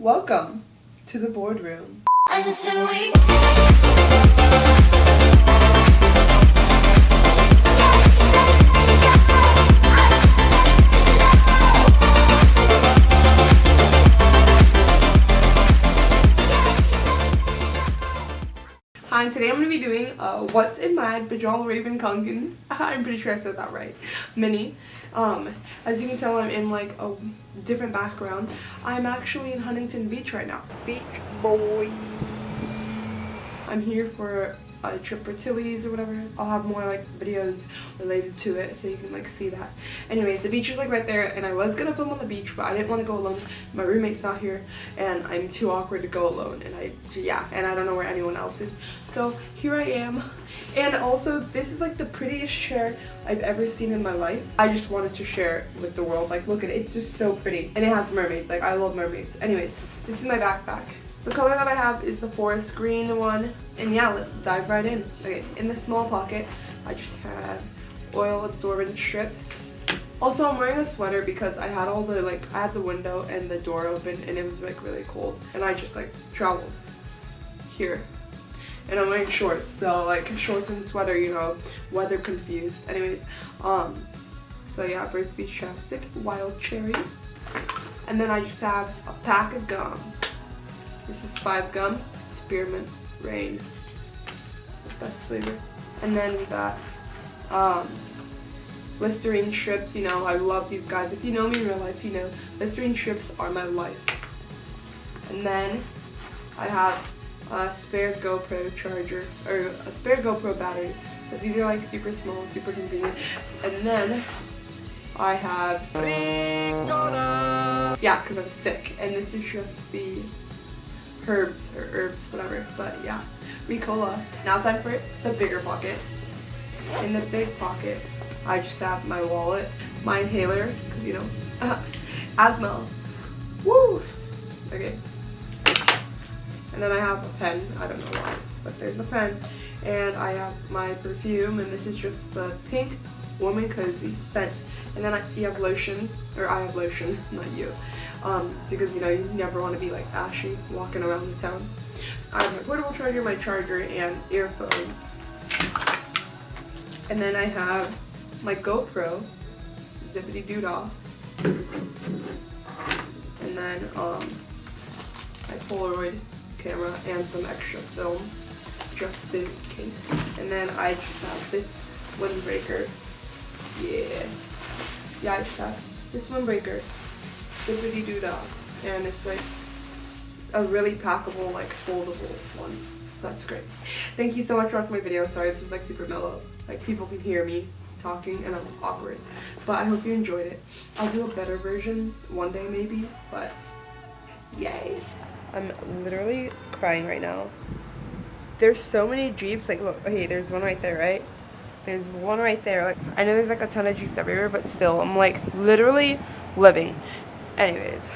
Welcome to the boardroom. Until we Hi, today I'm going to be doing what's in my Fjallraven Kanken, I'm pretty sure I said that right, mini. As you can tell, I'm in like a different background. I'm actually in Huntington Beach right now. Beach boy. I'm here for a trip for Tillys or whatever. I'll have more like videos related to it so you can like see that. Anyways, the beach is like right there, and I was gonna film on the beach, but I didn't want to go alone. My roommate's not here and I'm too awkward to go alone, and I don't know where anyone else is. So here I am. And also, this is like the prettiest chair I've ever seen in my life. I just wanted to share it with the world. Like, look at it, it's just so pretty. And it has mermaids, like I love mermaids. Anyways, this is my backpack. The color that I have is the forest green one. And yeah, let's dive right in. Okay, in the small pocket, I just have oil absorbent strips. Also, I'm wearing a sweater because I had I had the window and the door open and it was like really cold. And I just like traveled here. And I'm wearing shorts, so like shorts and sweater, you know, weather confused. Anyways, so yeah, Birth Beach Chapstick, Wild Cherry. And then I just have a pack of gum. This is 5 gum, Spearmint Rain, the best flavor. And then we got Listerine strips. You know, I love these guys. If you know me in real life, you know Listerine strips are my life. And then I have a spare GoPro charger, or a spare GoPro battery, because these are like super small, super convenient. And then I have, yeah, because I'm sick, and this is just the herbs, or herbs, whatever, but yeah, Ricola. Now time for the bigger pocket. In the big pocket, I just have my wallet, my inhaler, because you know, asthma, woo, okay. And then I have a pen, I don't know why, but there's a pen. And I have my perfume, and this is just the Pink Woman Cozy scent. And then you have lotion, or I have lotion, not you. Because you know, you never want to be like ashy walking around the town. I have my portable charger, my charger, and earphones. And then I have my GoPro, zippity doodah. And then my Polaroid camera and some extra film just in case. And then I just have this windbreaker. Yeah, I just have this windbreaker, zippity doodah, and it's like a really packable, like foldable one. That's great. Thank you so much for watching my video. Sorry, this was like super mellow. Like, people can hear me talking and I'm awkward, but I hope you enjoyed it. I'll do a better version one day maybe, but yay. I'm literally crying right now. There's so many Jeeps, like look, okay, there's one right there, right? There's one right there. Like, I know there's like a ton of Jeeps everywhere, but still, I'm like literally living. Anyways.